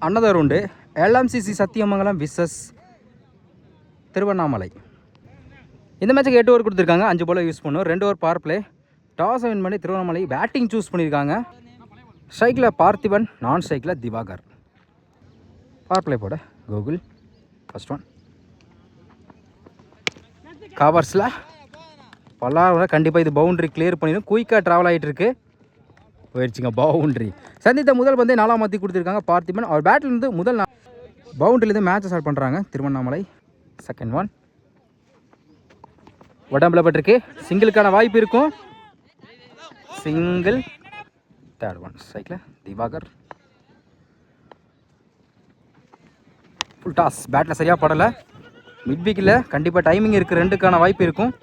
அன்னதர் உண்டு. LMCC Sathyamangalam versus Tiruvannamalai. இந்த மேட்சுக்கு 8 ஓவர் கொடுத்துருக்காங்க. 5 பால் யூஸ் பண்ணும். 2 over power play. Toss win பண்ணி திருவண்ணாமலை பேட்டிங் சூஸ் பண்ணியிருக்காங்க. ஸ்ட்ரைக்கில் பார்த்திபன், நான் ஸ்ட்ரைக்கில் திவாகர். பவர் பிளே போட கோகுல். ஃபர்ஸ்ட் ஒன் கவர்ஸில் பல்லாரம். கண்டிப்பாக இது பவுண்ட்ரி கிளியர் பண்ணிடும். குயிக்காக ட்ராவல் ஆகிட்டு இருக்கு. போயிடுச்சுங்க பவுண்ட்ரி. சந்தித்த முதல் பந்தே 4ஆம் மாற்றி கொடுத்துருக்காங்க பார்த்திபன். அவர் பேட்லேருந்து முதல் பவுண்ட்ரிலேருந்து மேட்சை ஸ்டார்ட் பண்ணுறாங்க திருவண்ணாமலை. செகண்ட் ஒன் உடம்புல பட்டிருக்கு. சிங்கிளுக்கான வாய்ப்பு இருக்கும். சிங்கிள். தேர்ட் ஒன் ஸ்ட்ரைக்கில் திவாகர். Full toss. பேட்டில் சரியாக படலை. மிட் வீக்கில் கண்டிப்பாக டைமிங் இருக்குது. 2க்கான வாய்ப்பு இருக்கும்.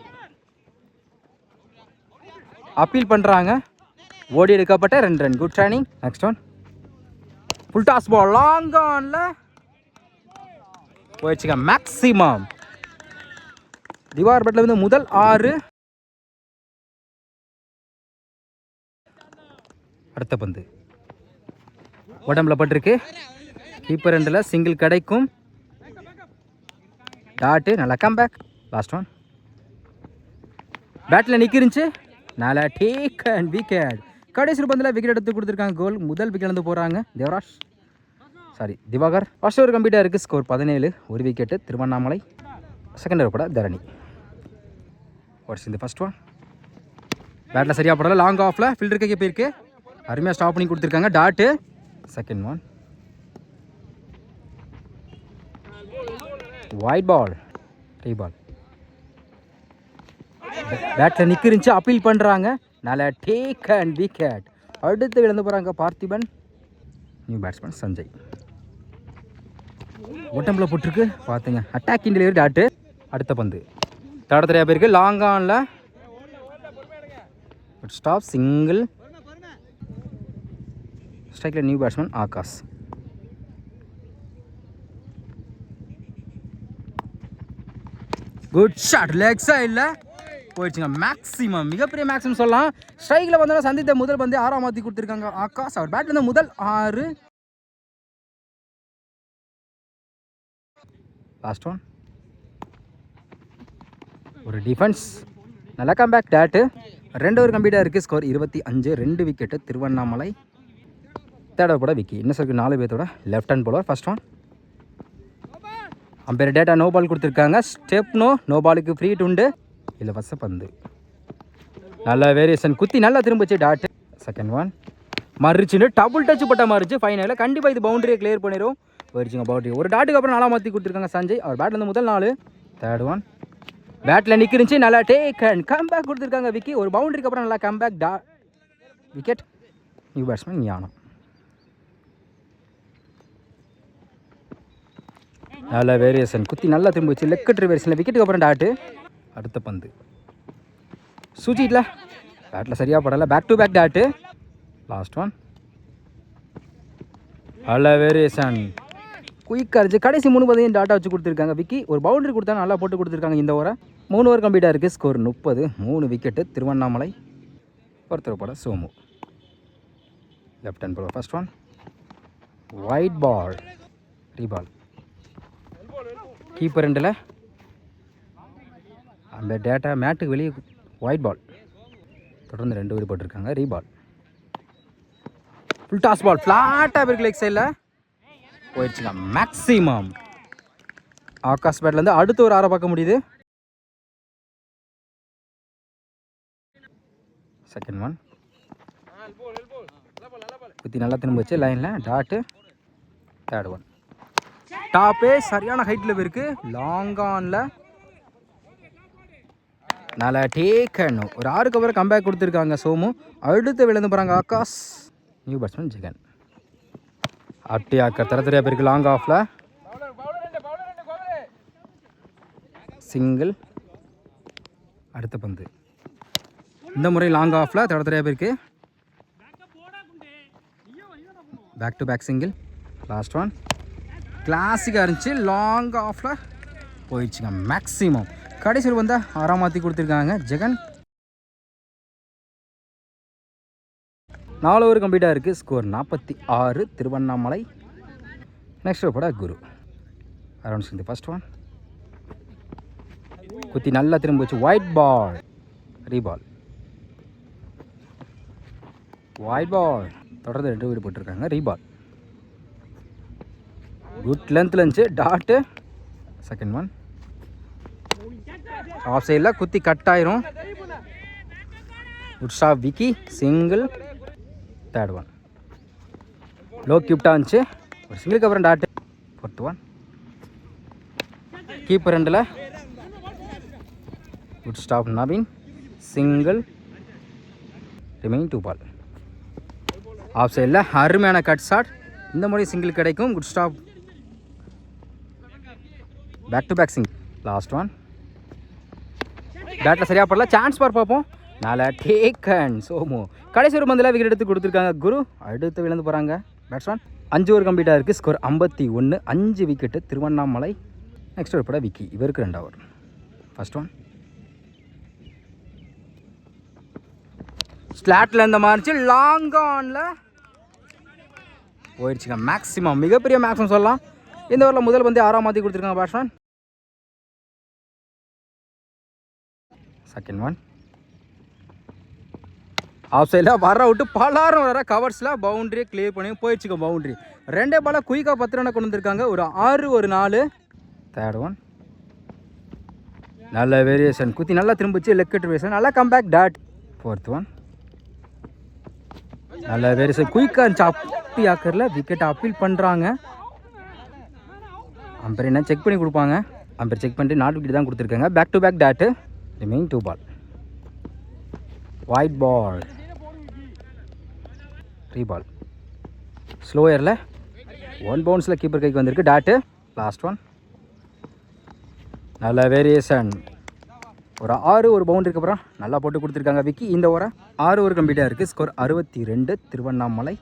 அப்பீல் பண்ணுறாங்க. ஓடி எடுக்கப்பட்ட 2 run. Good training. Next one full toss ball long ஆனில் போயிடுச்சுங்க. மேக்ஸிமம் திவாகர் பேட்டில் வந்து முதல் 6. அடுத்த பந்து உடம்புல பட்டிருக்கு. கீப்பர் ரெண்டில் சிங்கிள் கிடைக்கும். டாட்டு. நல்லா கம்பேக். லாஸ்ட் ஒன் பேட்டில் நிற்கிருந்துச்சு. நல்லா டேக் அண்ட் விக்கெட். கடைசி பந்தில் விக்கெட் எடுத்து கொடுத்துருக்காங்க. கோல். முதல் விக்கெட் வந்து போகிறாங்க திவாகர். ஃபர்ஸ்ட் ஓவர் கம்ப்ளீட்டாக இருக்குது. Score 17. 1 wicket Tiruvannamalai. Second over கூட தரணி. வாட்ஸ் இந்த ஃபர்ஸ்ட் ஒன் பேட்டில் சரியாக படல. லாங் ஆஃபில் ஃபீல்டர் கைக்கு போயிருக்கு. அருமையாக ஸ்டாப் பண்ணி கொடுத்துருக்காங்க. Tattoo. Second one wide ball. Reball. Battle நிற்கிருந்துச்சு. Appeal பண்ணுறாங்க. நல்லா டேக் அண்ட் விக்கெட். அடுத்து விழுந்து போகிறாங்க பார்த்திபன். New batsman Sanjay. உடம்புல போட்டிருக்கு பார்த்துங்க. Attacking delivery. டாட்டு. அடுத்த பந்து தடத்தரையாக போயிருக்கு. லாங் ஆனில் ஸ்டாப். சிங்கிள். ஸ்ட்ரைக்கில் new batsman Akash. Good shot. Leg சைடில் போயிடுச்சுங்க. மேக்ஸிமம் மிகப்பெரிய மேக்ஸிமம் சொல்லலாம். ஸ்ட்ரைக்கில் வந்தாலும் சந்தித்த முதல் பந்து 6ஆம் மாற்றி கொடுத்துருக்காங்க ஆகாஷ். அவர் பேட்டில் வந்து முதல் 6. லாஸ்ட் ஒன் ஒரு டிஃபென்ஸ். நல்லா கம்பேக். டாட்டு. 2 ஓவர் கம்ப்ளீட்டாக இருக்குது. Score 25. 2 wicket Tiruvannamalai. Third over கூட விக்கி. இன்னும் சொல்லி 4 பேர்த்தோட left hand bowler. First one umpire டேட்டா நோ பால் கொடுத்துருக்காங்க. ஸ்டெப் நோ பாலுக்கு ஃப்ரீ உண்டு. இலவச பந்து. நல்ல வேரியேஷன். குத்தி நல்லா திரும்பிச்சு. டாட்டு. செகண்ட் ஒன் மறுச்சுன்னு டபுள் டச் பட்ட மாறிச்சு. ஃபைனலில் கண்டிப்பாக இது பவுண்டரியை கிளியர் பண்ணிடும். போயிடுச்சுங்க பவுண்டரி. ஒரு டாட்டுக்கு அப்புறம் 4ஆம் மாற்றி கொடுத்துருக்காங்க சஞ்சய். அவர் பேட்டில் வந்து முதல் 4. தேர்ட் ஒன் பேட்டில் நிற்கிருந்துச்சு. நல்லா டேக் அண்ட் கம்பேக் கொடுத்துருக்காங்க விக்கி. ஒரு பவுண்டரிக்கு அப்புறம் நல்லா கம்பேக். விக்கெட். நியூ பேட்ஸ்மேன் ஞானம். நல்ல வேரியேஷன். குத்தி நல்லா திரும்பிச்சு. லெக்கட் ரிவேரியேஷனில் விக்கெட்டுக்கு அப்புறம் டாட்டு. அடுத்த பந்து சுஜிட்டில் பேட்டில் சரியாக படலை. Back to back dot. Last one நல்ல வேரியேஷன். குயிக்காக இருந்துச்சு. கடைசி 3 பந்தையும் டாட்டா வச்சு கொடுத்துருக்காங்க விக்கி. ஒரு பவுண்டரி கொடுத்தா நல்லா போட்டு கொடுத்துருக்காங்க இந்த ஓவரை. 3 ஓவர் கம்ப்ளீட்டாக இருக்குது. ஸ்கோர் 30. 3 விக்கெட்டு திருவண்ணாமலை. ஒருத்தர் போட Somu. Left hand bowler. First one wide ball. Reball. Keeper ரெண்டில் அந்த டேட்டா மேட்டுக்கு வெளியே ஒயிட் பால். தொடர்ந்து 2 ஓவர் போட்டிருக்காங்க. ரீபால். ஃபுல் டாஸ் பால் ஃப்ளாட்டாக இருக்கு. லெக் சைடில் போயிடுச்சுங்க. மேக்ஸிமம் ஆகாஷ் பேட்லேருந்து அடுத்த ஒரு 6 பார்க்க முடியுது. செகண்ட் ஒன் குத்தி நல்லா திரும்ப வச்சு லைனில் டாட்டு. தேர்ட் ஒன் டாப்பே சரியான ஹைட்டில் போயிருக்கு. லாங் ஆனில் நல்லா டேக் அண்ட் ஒரு 6க்கு அப்புறம் கம்பேக் கொடுத்துருக்காங்க சோமு. அடுத்து விழுந்து போகிறாங்க ஆகாஷ். New batsman Jagan. அட்டி ஆக்கர் தரத்தரையாக போயிருக்கு. லாங் ஆஃபில் சிங்கிள். அடுத்த பந்து இந்த முறை லாங் ஆஃபில் தரத்தரையாக போயிருக்கு. Back to back single. Last one கிளாசிக்காக இருந்துச்சு. லாங் ஆஃபில் போயிடுச்சுங்க. மேக்ஸிமம் கடைசியில் வந்து 6ஆம் மாற்றி கொடுத்துருக்காங்க ஜெகன். 4 ஓவர் கம்ப்ளீட்டாக இருக்குது. ஸ்கோர் 46. திருவண்ணாமலை நெக்ஸ்ட் போட குரு அரௌண்ட் இந்த ஃபர்ஸ்ட் ஒன் குத்தி நல்லா திரும்ப வச்சு ஒயிட் பால் ரீபால் ஒயிட் பால் தொடர்ந்து 2 வீடு போட்டிருக்காங்க ரீபால் குட் லென்த்தில் இருந்துச்சு டாட்டு செகண்ட் ஒன் ஆஃப் சைடில் குத்தி கட் ஆயிரும் good shot Vicky single third one low கியூப்டாக இருந்துச்சு ஒரு சிங்கிளுக்கு அப்புறம் டாட்டு ஃபோர்த் ஒன் கீப்பர் ரெண்டில் good stop Naveen single remaining 2 ball off சைடில் அருமையான கட் ஷாட் இந்த மாதிரி சிங்கிள் கிடைக்கும் good stop back to back single last one பேட்டில் சரியாக படல சான்ஸ் பார்ப்போம் நல்லா டேக்கன் சோமோ கடைசி ஒரு பந்தில் விக்கெட் எடுத்து கொடுத்துருக்காங்க குரு அடுத்து விழுந்து போகிறாங்க பேட்ஸ்மேன் 5 ஓவர் கம்ப்ளீட்டாக இருக்குது ஸ்கோர் 51 5 விக்கெட்டு திருவண்ணாமலை நெக்ஸ்ட் ஒரு பட விக்கி இவருக்கு 2 ஓவர் ஃபர்ஸ்ட் ஒன் ஸ்லாட்டில் இந்த மாதிரி லாங் ஆனில் போயிடுச்சுங்க மேக்ஸிமம் மிகப்பெரிய மேக்ஸிமம் சொல்லலாம் இந்த ஓவரில் முதல் பந்து 6ஆம் மாற்றி கொடுத்துருக்காங்க பேட்ஸ்மேன் செகண்ட் ஒன் ஆஃப் சைடில் வர விட்டு பலாரம் வர கவர்ஸில் பவுண்ட்ரி கிளியர் பண்ணி போயிடுச்சுங்க பவுண்ட்ரி 2 பாலாக குயிக்காக 10 ரனை கொண்டு வந்திருக்காங்க ஒரு 6 ஒரு 4 தேர்ட் ஒன் நல்ல வேரியேஷன் குத்தி நல்லா திரும்பிச்சு லெக்கெட் வேரியேஷன் நல்லா கம்பேக் டாட் ஃபோர்த் ஒன் நல்ல வேரியேஷன் குயிக்காக இருந்துச்சு அப்படி ஆக்கரில் விக்கெட் அப்பீல் பண்ணுறாங்க அம்பர் என்ன செக் பண்ணி கொடுப்பாங்க அம்பர் செக் பண்ணிட்டு நாட் விக்கெட் தான் கொடுத்துருக்காங்க back to back dot remaining 2 ball wide ball reball ஸ்லோயரில் 1 பவுன்ஸில் கீப்பர் கைக்கு வந்திருக்கு டாட்டு லாஸ்ட் ஒன் நல்ல வேரியேஷன் ஒரு 6 ஒரு பவுண்டரிக்கு அப்புறம் நல்லா போட்டு கொடுத்துருக்காங்க விக்கி இந்த ஓவரை 6 ஓவர் கம்ப்ளீட்டாக இருக்குது ஸ்கோர் 62 திருவண்ணாமலை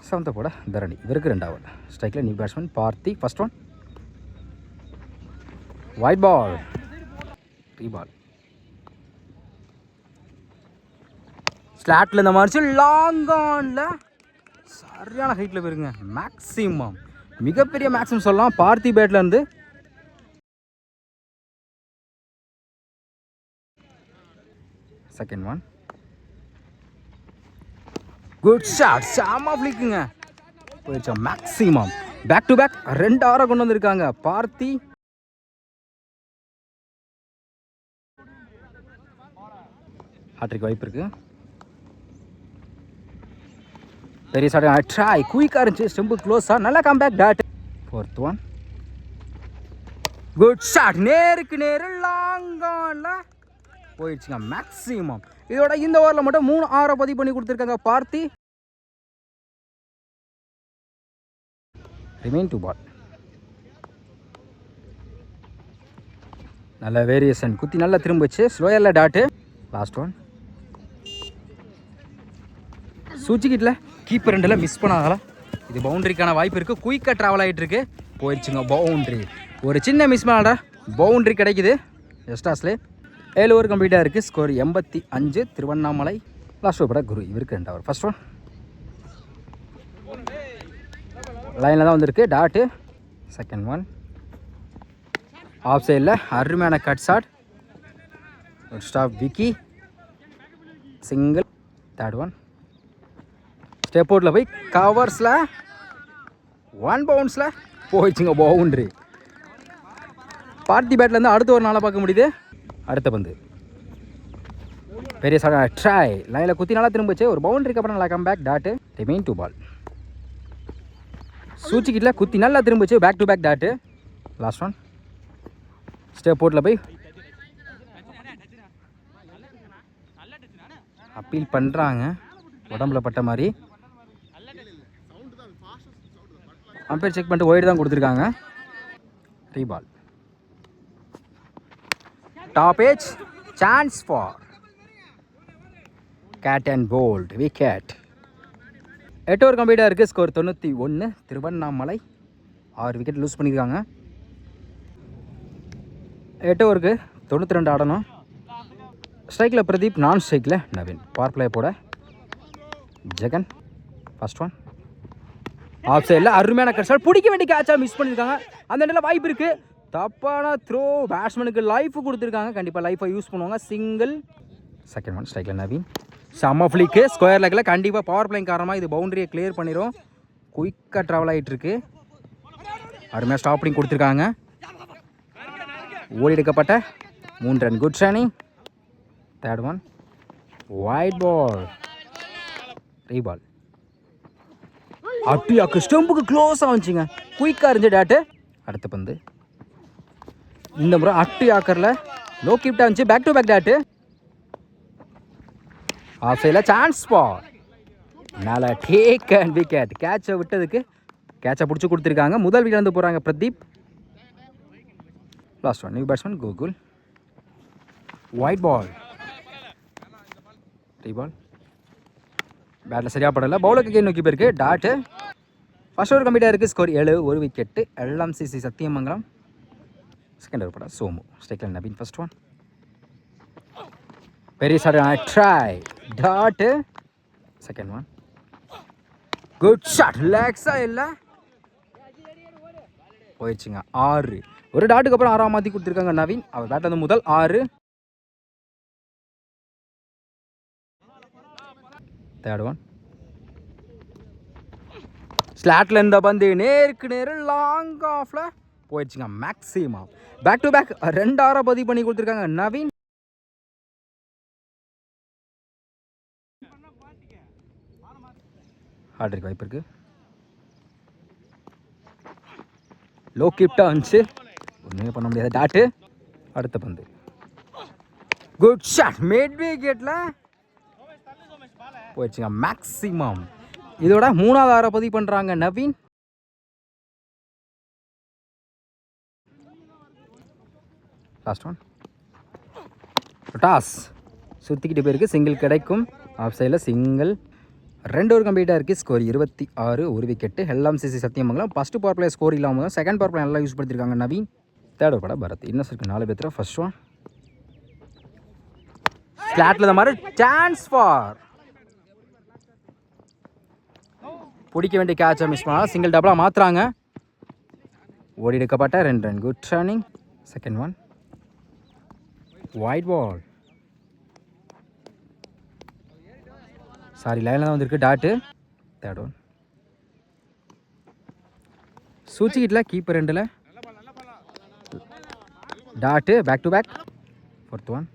7th போட தரணி இவருக்கு 2 ஓவர் ஸ்ட்ரைக்கில் new batsman Parthi first one wide ball reball ஸ்லாட்டில் இந்த மாதிரி லாங் ஆனில் சரியான ஹைட்டில் போயிருங்க மேக்ஸிமம் மிகப்பெரிய மேக்ஸிமம் சொல்லலாம் பார்த்தி பேட்லேருந்து செகண்ட் ஒன் குட் ஷாட் சாமா ஃபிளிக்குங்க போயிடுச்சா மேக்ஸிமம் பேக் டு பேக் 2 ஆரை கொண்டு வந்திருக்காங்க பார்த்தி ஹாட்ரிக் வாய்ப்பு இருக்குது பெரிய ஷாட் ட்ரை குயிக்காக இருந்துச்சு ஸ்டெம்பு க்ளோஸாக நல்லா comeback dot fourth one good shot நேருக்கு நேரு லாங் ஆனில் போயிடுச்சுங்க மேக்ஸிமம் இதோட இந்த ஓவரில் மட்டும் 3 ஆரை பதிவு பண்ணி கொடுத்துருக்காங்க பார்த்தி ரிமைன் 2 பால் நல்ல வேரியேஷன் குத்தி நல்லா திரும்பிச்சு ஸ்லோயரில் டாட்டு லாஸ்ட் ஒன் சூச்சிக்கிட்டல கீப்பர் ரெண்டில் மிஸ் பண்ணாதலாம் இது பவுண்ட்ரிக்கான வாய்ப்பு இருக்குது குயிக்காக ட்ராவல் ஆகிட்டு இருக்கு போயிடுச்சுங்க பவுண்ட்ரி ஒரு சின்ன மிஸ் பண்ணாடா பவுண்ட்ரி கிடைக்குது எஸ்டாஸ்லே 7 ஓவர் கம்ப்ளீட்டாக இருக்குது ஸ்கோர் 85 திருவண்ணாமலை லாஸ்ட் ஓவர் குரு இவருக்கு 2 ஓவர் ஃபர்ஸ்ட் ஒன் லைனில் தான் வந்திருக்கு டாட்டு செகண்ட் ஒன் ஆஃப் சைடில் அருமையான cut shot stop Vicky single third one step அவுட்டில் போய் கவர்ஸில் 1 பவுன்ஸில் போயிடுச்சுங்க பவுண்ட்ரி பார்ட்டி பேட்லேருந்து அடுத்த ஒரு நாளாக பார்க்க முடியுது அடுத்த பந்து பெரிய ஷாட் ட்ரை லைனில் குத்தி நல்லா திரும்பிச்சு ஒரு பவுண்ட்ரிக்கு அப்புறம் நல்லா come back dot remain 2 ball சூச்சிக்கிட்டல குத்தி நல்லா திரும்பிச்சு back to back dot last one step அவுட்டில் போய் அப்பீல் பண்ணுறாங்க உடம்புல பட்ட மாதிரி அம்பையர் செக் பண்ணிட்டு ஒயிட் தான் கொடுத்துருக்காங்க reball top edge chance for caught and bowled wicket 8 over கம்ப்ளீட்டாக இருக்குது ஸ்கோர் 91 திருவண்ணாமலை 6 விக்கெட் லூஸ் பண்ணியிருக்காங்க 8 ஓவருக்கு 92 ஆடணும் ஸ்ட்ரைக்கில் பிரதீப் நான் ஸ்ட்ரைக்கில் நவீன் பவர் பிளே போட ஜெகன் ஃபர்ஸ்ட் ஒன் ஆஃப் சைடில் அருமையான கட்சால் பிடிக்க வேண்டிய கேட்சாக மிஸ் பண்ணியிருக்காங்க. அந்த இடத்துல வாய்ப்பு இருக்குது. தப்பான த்ரோ. பேட்ஸ்மேனுக்கு லைஃப் கொடுத்துருக்காங்க. கண்டிப்பாக லைஃபை யூஸ் பண்ணுவாங்க. சிங்கிள். செகண்ட் ஒன் ஸ்ட்ரைக்கில் நவீன். செம்ம ஃப்ளிக்கு. ஸ்கொயர் லெக்கில் கண்டிப்பாக பவர் பிளேயிங் காரணமாக இது பவுண்டரியை கிளியர் பண்ணிடும். குயிக்காக ட்ராவல் ஆகிட்டுருக்கு. அருமையாக ஸ்டாப் பண்ணி கொடுத்துருக்காங்க. ஓடி எடுக்கப்பட்ட 3 run. Good running. Third one wide ball. Reball. அட்டியாக்கு ஸ்டம்புக்கு க்ளோஸாக வந்துச்சுங்க. குயிக்காக இருந்துச்சு டேட்டு. அடுத்த பந்து இந்த முறை அட்டியாக்கரில் லோ கிப்டாக இருந்துச்சு. Back to back dot. Off சைடில் சான்ஸ் பால். மேலே டேக் அண்ட் விக்கெட். கேட்சை விட்டதுக்கு கேட்சை பிடிச்சி கொடுத்துருக்காங்க. முதல் விக்கெட் வந்து போகிறாங்க Pradeep. Last one new batsman Gokul. Wide ball. Reball. பேட்டில் சரியாக படலை. பவுலருக்கு கே நோக்கி போயிருக்கு. டாட்டு. ஃபர்ஸ்ட் ஓவர் கம்ப்ளீட்டாக இருக்குது. Score 7. 1 wicket. LMCC Sathyamangalam. Second over படம் சோமு. ஸ்ட்ரைக்கில் நவீன். ஃபர்ஸ்ட் ஒன் பெரிய சார் try. Dot. Second one good shot. லேக்ஸாக இல்லை போயிடுச்சுங்க. 6. ஒரு டாட்டுக்கு அப்புறம் 6 மாற்றி கொடுத்துருக்காங்க நவீன். அவர் பேட் வந்து முதல் 6. தேர்ட் ஒன் ஸ்லாட்டில் இந்த பந்து நேருக்கு நேரு லாங் ஆஃபில் போயிடுச்சுங்க. மேக்ஸிமம் பேக் டு பேக் 2 6 பதிவு பண்ணி கொடுத்துருக்காங்க நவீன். ஆர்டருக்கு வாய்ப்பு இருக்கு. லோ கிப்டாக வந்துச்சு. ஒன்றுமே பண்ண முடியாது. டாட்டு. அடுத்த பந்து குட் ஷாட். மிட் விக்கெட்டில் போயிடுச்சுங்க. மேக்ஸிமம் இதோட 3வது 6 பதிவு பண்ணுறாங்க நவீன். லாஸ்ட் ஒன் டாஸ் சுற்றிக்கிட்டு போயிருக்கு. சிங்கிள் கிடைக்கும். ஆஃப் சைடில் சிங்கிள். 2 ஓவர் கம்ப்ளீட்டாக இருக்குது. Score 26. 1 wicket. LMCC Sathyamangalam. First power play score இல்லாமல் செகண்ட் பவர் பிளே நல்லா யூஸ் படுத்திருக்காங்க நவீன். தேர்ட் ஓவர் படம் பரத். இன்னும் இருக்குது 4 பேர். ஃபர்ஸ்ட் ஒன் ஸ்லாட்டில் இந்த மாதிரி சான்ஸ் ஃபார் பிடிக்க வேண்டிய கேட்சை மிஸ் பண்ணாலும் சிங்கிள் டபுளாக மாற்றுறாங்க. ஓடி எடுக்கப்பட்ட 2 run. Good running. Second one wide ball. சாரி லைனில் தான் வந்துருக்கு. டாட்டு. தேர்ட் ஒன் சூச்சிக்கிட்டில் கீப்பர் 2ல் dot. Back to back. Fourth one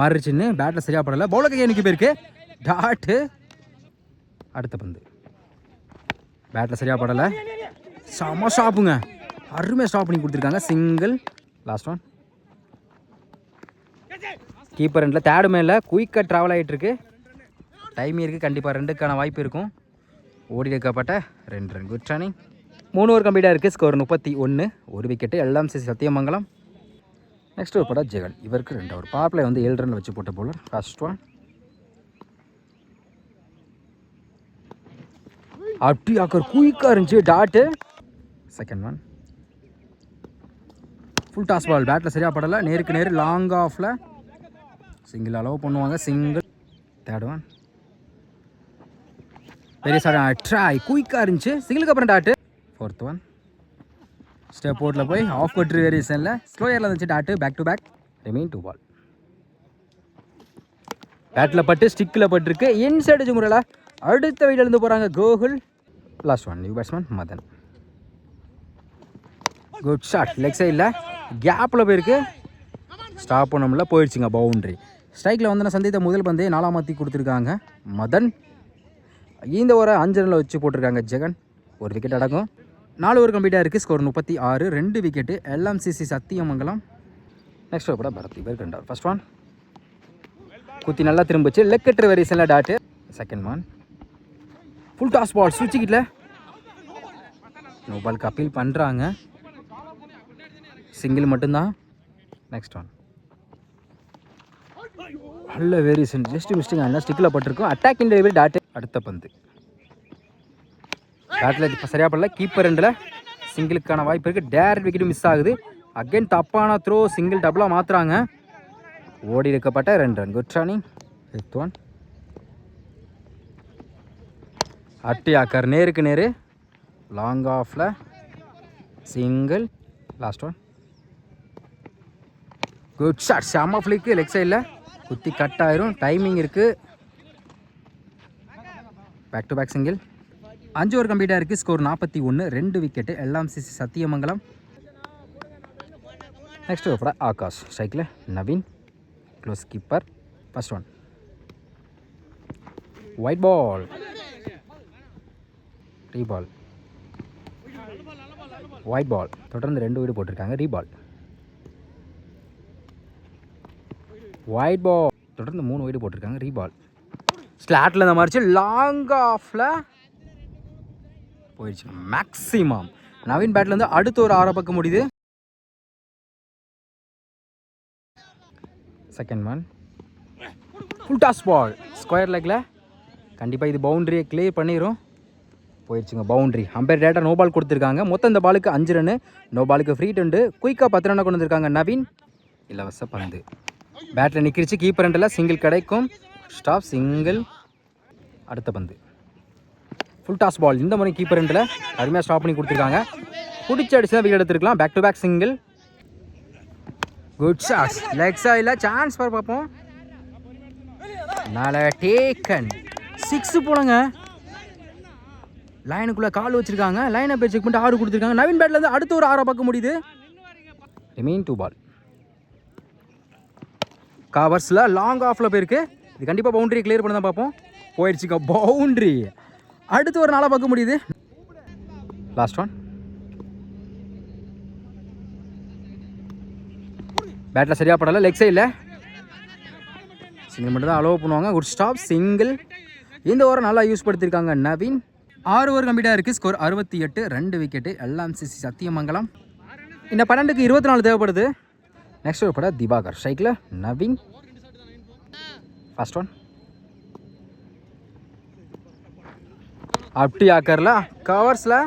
மாறிச்சின்னு பேட்டில் சரியாக படலை. பவுலருக்கு எனக்கு போயிருக்கு. டாட்டு. அடுத்த பந்து பேட்டில் சரியாக படலை. செம ஸ்டாப்புங்க. அருமையாக ஸ்டாப் பண்ணி கொடுத்துருக்காங்க. சிங்கிள். லாஸ்ட் ஒன் கீப்பர் 2ல் தேர்டு மேலே குயிக்காக ட்ராவல் ஆகிட்டுருக்கு. டைம் இருக்குது. கண்டிப்பாக 2க்கான வாய்ப்பு இருக்கும். ஓடி எடுக்கப்பட்ட 2 ரன். Good running. 3 ஓவர் கம்ப்ளீட்டாக இருக்குது. Score 31. 1 wicket. LMCC Sathyamangalam. Next ஒரு படம் ஜெகன். இவருக்கு 2 ஓவர். பவர் பிளே வந்து 7 ரன் வச்சு போட்ட போலர். ஃபர்ஸ்ட் ஒன் அட்டியாக்கர் குயிக்காக இருந்துச்சு. Dot. Second one full toss ball. பேட்டில் சரியாக படலை. நேருக்கு நேரு லாங் ஆஃபில் சிங்கிள் அலோவ் பண்ணுவாங்க. சிங்கிள். தேர்ட் ஒன் பெரிய சார் ட்ரை. குயிக்காக இருந்துச்சு. சிங்கிளுக்கு அப்புறம் டாட்டு. ஃபோர்த் ஒன் ஸ்டெப் போர்ட்டில் போய் ஆஃப் கட்ரு வேரியேஷனில் ஸ்லோயரில் இருந்துச்சு. Dot. Back to back. Remain 2 ball. பேட்டில் பட்டு ஸ்டிக்கில் பட்டுருக்கு. இன்சைடு முறையில் அடுத்த வீட்டில் இருந்து போகிறாங்க Gokul. Last one new batsman Madhan. Good shot. Leg சைடில் கேப்பில் போயிருக்கு. ஸ்டாப் பண்ணமுடில. போயிடுச்சுங்க பவுண்ட்ரி. ஸ்ட்ரைக்கில் வந்து சந்தித்த முதல் பந்தே 4 மாற்றி கொடுத்துருக்காங்க மதன். இந்த ஒரு 5 ரனில் வச்சு போட்டிருக்காங்க ஜெகன். 1 விக்கெட் அடங்கும். 4 ஓவர் கம்ப்ளீட்டாக இருக்குது. Score 36. 2 wicket. LMCC Sathyamangalam. Next over கூட பரத். இவர் 2 ஓவர். ஃபர்ஸ்ட் ஒன் குத்தி நல்லா திரும்பிச்சு. லெக் கட்ரு வேரியேஷனில் dot. Second one full toss ball. சுவிட்சிக்கிட்டில் நோ பாலுக்கு அப்பீல் பண்ணுறாங்க. சிங்கிள் மட்டும்தான். நெக்ஸ்ட் ஒன் நல்ல வேரியேஷன். ஜஸ்ட் மிஸ்டிங் ஆனால் ஸ்டிக்கில் பட்டிருக்கும். Attacking delivery. டாட்டு. அடுத்த பந்து பேட்டில் இப்போ சரியாக படல. கீப்பர் 2ல் சிங்கிளுக்கான வாய்ப்பு இருக்குது. டேரக்ட் விக்கெட் மிஸ் ஆகுது. அகைன் தப்பான த்ரோ. சிங்கிள் டபுளாக மாற்றுறாங்க. ஓடி எடுக்கப்பட்ட 2 run. Good running. Fifth one அட்டி ஆக்கர் நேருக்கு நேரு லாங் ஆஃபில் single. Last one good shot. செம்ம ஃப்ளிக்கு லெக் சைடில் குத்தி கட் ஆயிரும். டைமிங் இருக்குது. Back to back single. 5 over கம்ப்ளீட்டாக இருக்குது. Score 41. 2 wicket. LMCC Sathyamangalam. Next over Akash. ஸ்ட்ரைக்கில் Naveen. Close keeper. First one wide ball. Reball. Wide பால். தொடர்ந்து 2 வீடு போட்டிருக்காங்க. ரீபால். ஒயிட் பால். தொடர்ந்து 3 வீடு போட்டிருக்காங்க. ரீபால். ஸ்லாட்டில் இந்த மாதிரி லாங் ஆஃபில் போயிடுச்சு. மேக்ஸிமம் நவீன் பேட்லேருந்து அடுத்து ஒரு 6 பக்கம் முடியுது. Second one full toss ball. Square லெக்கில் கண்டிப்பாக இது பவுண்ட்ரியை கிளியர் பண்ணிடும். போயிடுச்சுங்க பவுண்ட்ரி. அம்பையர் டேட்டா நோ பால் கொடுத்துருக்காங்க. மொத்தம் இந்த பாலுக்கு 5 ரன்னு. நோ பாலுக்கு ஃப்ரீ டெண்டு. குயிக்காக 10 ரன்னை கொண்டு வந்திருக்காங்க நவீன். இலவச பந்து. பேட்டில் நிற்கிருச்சு. கீப்பர் ரெண்டில் சிங்கிள் கிடைக்கும். Stop single. அடுத்த பந்து ஃபுல் டாஸ் பால். இந்த மாதிரி கீப்பர் ரெண்டில் அருமையாக ஸ்டாப் பண்ணி கொடுத்துருக்காங்க. பிடிச்சி அடிச்சு தான் விக்கெட் எடுத்துருக்கலாம். Back to back single. Good shots. Leg சைடில் சான்ஸ் பார் பார்ப்போம். மேலே டேக்கன் 6 போனங்க. லைனுக்குள்ளே கால் வச்சுருக்காங்க. லைனை போய் செக் பண்ணிட்டு 6 கொடுத்துருக்காங்க. நவீன் பேட்லேருந்து அடுத்து ஒரு 6 பார்க்க முடியுது. ரிமைன் 2 பால். கவர்ஸில் லாங் ஆஃபில் போயிருக்கு. இது கண்டிப்பாக பவுண்ட்ரி கிளியர் பண்ண தான் பார்ப்போம். போயிடுச்சுக்கா பவுண்ட்ரி. அடுத்து ஒரு 4 பார்க்க முடியுது. லாஸ்ட் ஒன் பேட்டில் சரியாக படலை. லெக் சைடில் சிங்கிள் மட்டும் தான் அலோவ் பண்ணுவாங்க. Good stop single. இந்த ஓவரை நல்லா யூஸ் படுத்திருக்காங்க நவீன். 6 ஓவர் கம்ப்ளீட்டாக இருக்குது. ஸ்கோர் 68. 2 விக்கெட்டு. LMCC சத்தியமங்கலம். இந்த 12க்கு 24 தேவைப்படுது. நெக்ஸ்ட் ஓவர் பட திவாகர். ஸ்ட்ரைக்கில் நவீன். ஃபர்ஸ்ட் ஒன் அப்படி ஆக்கரில் கவர்ஸில்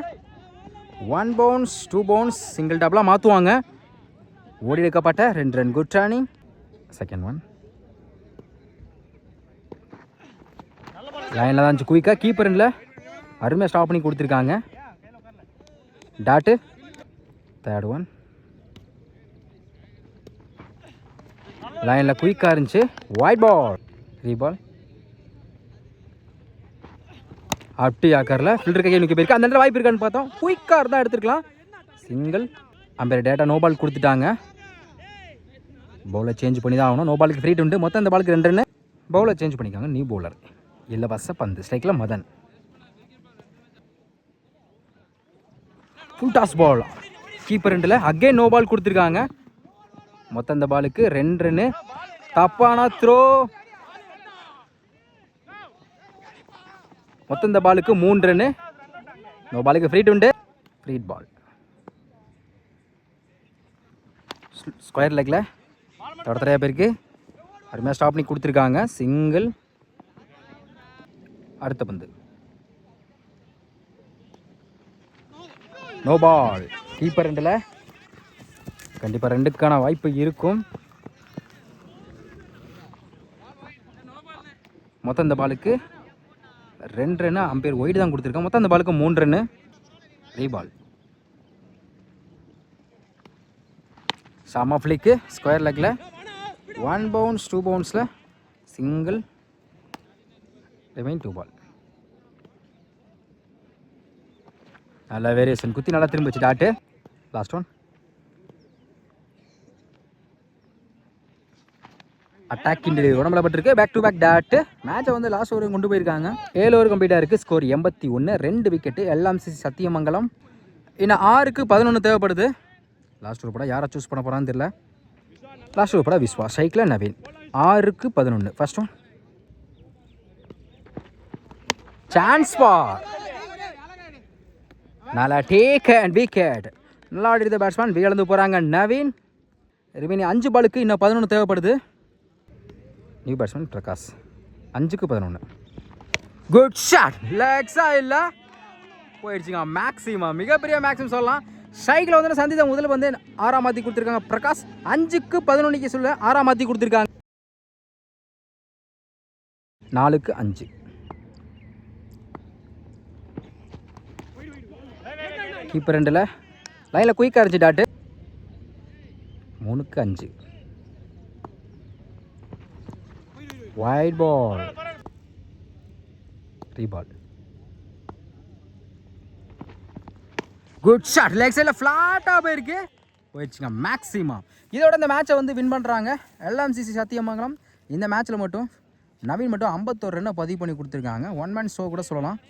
1 பவுன்ஸ் 2 பவுன்ஸ் சிங்கிள் டபுளாக மாற்றுவாங்க. ஓடி எடுக்கப்பட்ட 2 run. Good turning. Second one லைனில் தான் குயிக்காக கீப்பர் ரன்னில் அருமையாக ஸ்டாப் பண்ணி கொடுத்துருக்காங்க. டாட்டு. தேர்ட் ஒன் லைனில் குயிக்காக இருந்துச்சு. White ball. ரீபால். அப்படி ஆக்கரில் ஃபில்டர் கையை நோக்கி போயிருக்கு. அந்த இடத்துல வாய்ப்பு இருக்கான்னு பார்த்தோம். குயிக்காக இருந்தால் எடுத்துருக்கலாம். சிங்கிள். அம்பையர் டேட்டா நோ பால் கொடுத்துட்டாங்க. பவுலர் சேஞ்ச் பண்ணி தான் ஆகணும். நோ பாலுக்கு ஃப்ரீ உண்டு. மொத்தம் இந்த பாலுக்கு 2 ரன்னு. பவுலர் சேஞ்ச் பண்ணிக்காங்க. New bowler. இலவச பந்து. ஸ்ட்ரைக்கில் Madan. Full toss ball. Keeper ரெண்டில் அகெயின் நோ பால் கொடுத்துருக்காங்க. மொத்தம் இந்த பாலுக்கு 2 ரன்னு. தப்பான த்ரோ. மொத்தம் இந்த பாலுக்கு 3 ரன்னு. நோ பாலுக்கு ஃப்ரீ உண்டு. Free ball. ஸ்கொயர் லெக்கில் தொடர்ச்சியாக பேருக்கு அருமையாக ஸ்டாப் பண்ணி கொடுத்துருக்காங்க. சிங்கிள். அடுத்த பந்து நோ பால். கீப்பர் ரெண்டில் கண்டிப்பாக 2க்கான வாய்ப்பு இருக்கும். மொத்தம் இந்த பாலுக்கு 2 ரன்னு. அம்பையர் ஒயிட் தான் கொடுத்துருக்காங்க. மொத்தம் இந்த பாலுக்கு 3 ரன்னு. ரீபால். சாமா ஃப்ளிக்கு. ஸ்கொயர் லெக்கில் 1 பவுன்ஸ் 2 பவுன்ஸில் சிங்கிள். Remain 2 ball. நல்ல வேரியேஷன் குத்தி நல்லா திரும்ப வச்சு dot. Last one attacking delivery உடம்புல பட்டிருக்கு. Back to back dot. மேட்சை வந்து லாஸ்ட் ஓவருக்கு கொண்டு போயிருக்காங்க. 7 ஓவர் கம்ப்ளீட்டாக இருக்குது. ஸ்கோர் 81. 2 விக்கெட்டு. LMCC சத்தியமங்கலம். இன்னும் 6க்கு 11 தேவைப்படுது. லாஸ்ட் ஓவர் பட யாரை சூஸ் பண்ண போகிறான்னு தெரியல. லாஸ்ட் ஓவர் பட விஸ்வா. சைக்கிளில் நவீன். 6க்கு 11. First one chance for. நல்லா டேக் அண்ட் விக்கெட். நல்லா ஆடிருந்த பேட்ஸ்மேன் வியலந்து போகிறாங்க நவீன். ரிமைனிங் 5 பாலுக்கு இன்னும் 11 தேவைப்படுது. New batsman Prakash. 5க்கு 11. Good shot. லெக்ஸா இல்லை போயிடுச்சுங்க. மேக்ஸிமம் மிகப்பெரிய மேக்ஸிமம் சொல்லலாம். ஸ்ட்ரைக்கில் வந்து சந்தித்த முதல்ல வந்து 6ஆம் மாற்றி கொடுத்துருக்காங்க பிரகாஷ். 5க்கு 11 சொல்ல 6ஆம் மாற்றி கொடுத்துருக்காங்க. 4க்கு 5. கீப்பர் 2ல் லைனில் குயிக்காக இருந்துச்சு டாட்டு. 3க்கு 5. Wide ball. Reball. Good shot. Leg சைடில் ஃப்ளாட்டாக போயிடுச்சுங்க மேக்ஸிமம். இதோட இந்த மேட்சை வந்து வின் பண்ணுறாங்க LMCC சத்தியமங்கலம். இந்த மேட்ச்சில் மட்டும் நவீன் மட்டும் 51 ரன்னை பதிவு பண்ணி கொடுத்துருக்காங்க. 1 மேன் ஷோ கூட சொல்லலாம்.